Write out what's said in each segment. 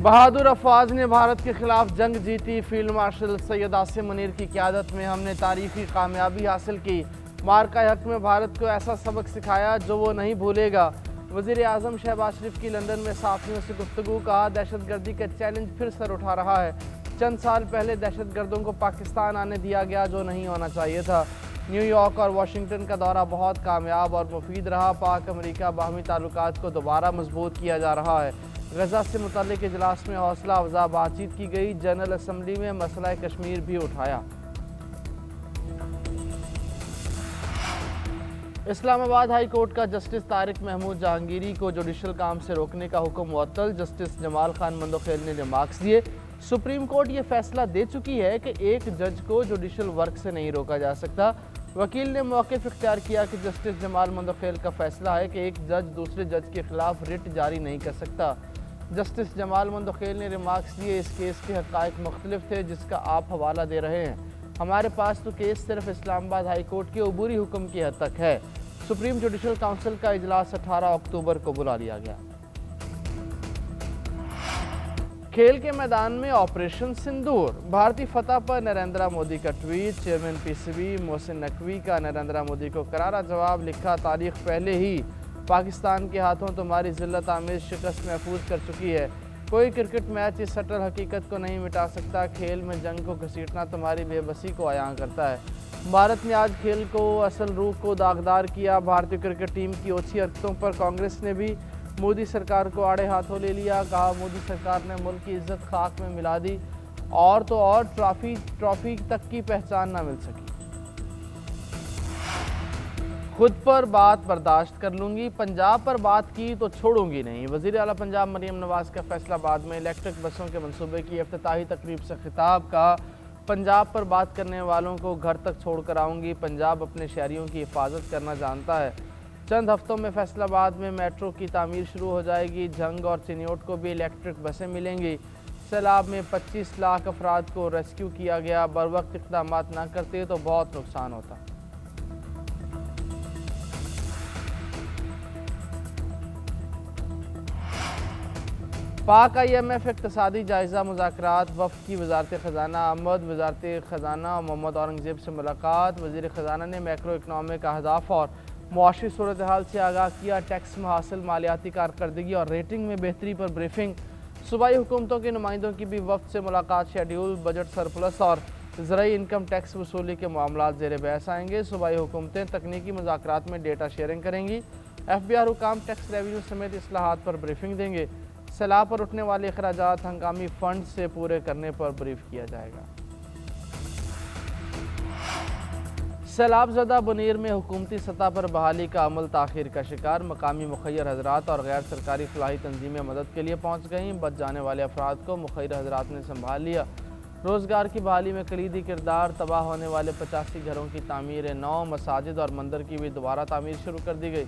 बहादुर अफवाज ने भारत के खिलाफ जंग जीती। फील्ड मार्शल सैयद आसिम मुनीर की क़यादत में हमने तारीखी कामयाबी हासिल की। मार्का हक में भारत को ऐसा सबक सिखाया जो वो नहीं भूलेगा। वज़ीर आज़म शहबाज शरीफ की लंदन में साथियों से गुफ्तगू। कहा, दहशतगर्दी का चैलेंज फिर सर उठा रहा है। चंद साल पहले दहशतगर्दों को पाकिस्तान आने दिया गया जो नहीं होना चाहिए था। न्यूयॉर्क और वाशिंगटन का दौरा बहुत कामयाब और मुफीद रहा। पाक अमेरिका बाहमी ताल्लुकात को दोबारा मजबूत किया जा रहा है। गजा से मुतल्लिक इजलास में हौसला अफजा बातचीत की गई। जनरल असम्बली में मसला कश्मीर भी उठाया। इस्लामाबाद हाई कोर्ट का जस्टिस तारिक महमूद जहांगीरी को जुडिशल काम से रोकने का हुक्म मुअत्तल। जस्टिस जमाल खान मंदोखेल ने रिमार्क्स दिए। सुप्रीम कोर्ट ये फैसला दे चुकी है कि एक जज को जुडिशल वर्क से नहीं रोका जा सकता। वकील ने मौक़िफ़ इख्तियार किया कि जस्टिस जमाल मंदोखेल का फैसला है कि एक जज दूसरे जज के खिलाफ रिट जारी नहीं कर सकता। जस्टिस जमाल मंदोखेल ने रिमार्क्स दिए, इस केस के हक़ाइक़ मुख्तलिफ थे जिसका आप हवाला दे रहे हैं। हमारे पास तो केस सिर्फ इस्लामाबाद हाई कोर्ट के अबूरी हुक्म की हद तक है। सुप्रीम जुडिशल काउंसिल का इजलास 18 अक्टूबर को बुला लिया गया। खेल के मैदान में ऑपरेशन सिंदूर। भारतीय फतह पर नरेंद्र मोदी का tweet. Chairman PCB Mohsin Naqvi का नरेंद्र मोदी को करारा जवाब। लिखा, तारीख पहले ही पाकिस्तान के हाथों तुम्हारी जिल्लत आमेज शिकस्त महफूज कर चुकी है। कोई क्रिकेट मैच इस सटल हकीकत को नहीं मिटा सकता। खेल में जंग को घसीटना तुम्हारी बेबसी को अयां करता है। भारत ने आज खेल को असल रूह को दागदार किया। भारतीय क्रिकेट टीम की ओछी हरकतों पर कांग्रेस ने भी मोदी सरकार को आड़े हाथों ले लिया। कहा, मोदी सरकार ने मुल्क की इज्जत खाक में मिला दी और तो और ट्रॉफी तक की पहचान ना मिल सकी। खुद पर बात बर्दाश्त कर लूंगी, पंजाब पर बात की तो छोड़ूंगी नहीं। वज़ीर आला पंजाब मरियम नवाज का फैसलाबाद में इलेक्ट्रिक बसों के मंसूबे की इफ्तिताही तकरीब से खिताब। का, पंजाब पर बात करने वालों को घर तक छोड़ कर आऊँगी। पंजाब अपने शहरियों की हिफाजत करना जानता है। चंद हफ्तों में फैसलाबाद में मेट्रो की तामीर शुरू हो जाएगी। झंग और चिन्योट को भी इलेक्ट्रिक बसें मिलेंगी। सैलाब में 25 लाख अफराद को रेस्क्यू किया गया। बर वक्त इक़दाम न करते तो बहुत नुकसान होता। पाक IMF इक़्तिसादी जायज़ा मुज़ाकरात। वफ़द की वज़ारत ख़जाना आमद, वज़ारत ख़जाना और मोहम्मद औरंगज़ेब से मुलाकात। वज़ीर ख़जाना ने मैक्रो इकनॉमिक अहदाफ और मुआशी सूरत हाल से आगाह किया। टैक्स में हासिल मालियाती कारकर्दगी और रेटिंग में बेहतरी पर ब्रीफिंग। सूबाई हुकूमतों के नुमाइंदों की भी वफ़द से मुलाकात शेड्यूल। बजट सरप्लस और ज़राई इनकम टैक्स वसूली के मामलात ज़ेर बहस आएंगे। सूबाई हुकूमतें तकनीकी मुज़ाकरात में डेटा शेयरिंग करेंगी। FBR हुकाम टैक्स रेवेन्यू समेत इस्लाहात पर ब्रीफिंग देंगे। सैलाब पर उठने वाले अखराजात हंगामी फंड से पूरे करने पर ब्रीफ किया जाएगा। सैलाब ज़दा बुनीर में हुकूमती सतह पर बहाली का अमल ताख़ीर का शिकार। मकामी मुखैर हजरात और गैर सरकारी फलाही तंजीमें मदद के लिए पहुँच गईं। बच जाने वाले अफराद को मुखैर हजरात ने संभाल लिया। रोज़गार की बहाली में कलीदी किरदार। तबाह होने वाले 85 घरों की तामीर नौ। मसाजिद और मंदिर की भी दोबारा तामीर शुरू कर दी गई।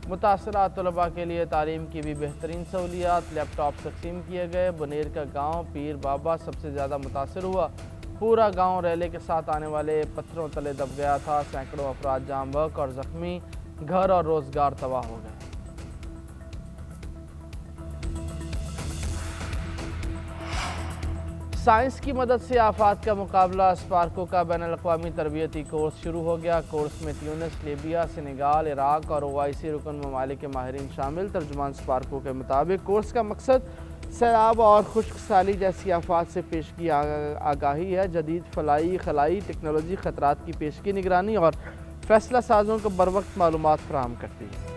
मुतासरा तलबा के लिए तालीम की भी बेहतरीन सहूलियात। लैपटॉप तकसीम किए गए। बुनेर का गाँव पीर बाबा सबसे ज़्यादा मुतासर हुआ। पूरा गांव रैले के साथ आने वाले पत्थरों तले दब गया था। सैकड़ों अफराद जाम बहक और ज़ख्मी। घर और रोज़गार तबाह हो गए। साइंस की मदद से आफात का मुकाबला। स्पार्को का बैनुल-अक़वामी तरबियती कोर्स शुरू हो गया। कोर्स में ट्यूनिस, लीबिया, सेनेगाल, इराक और OIC रुकन ममालिक के माहिरीन शामिल। तर्जुमान स्पार्को के मुताबिक कोर्स का मकसद सैलाब और खुश्क साली जैसी आफात से पेशगी आगाही है। जदीद खलाई टेक्नोलॉजी ख़तरात की पेशगी निगरानी और फैसला साजों को बर वक्त मालूमात फराहम करती है।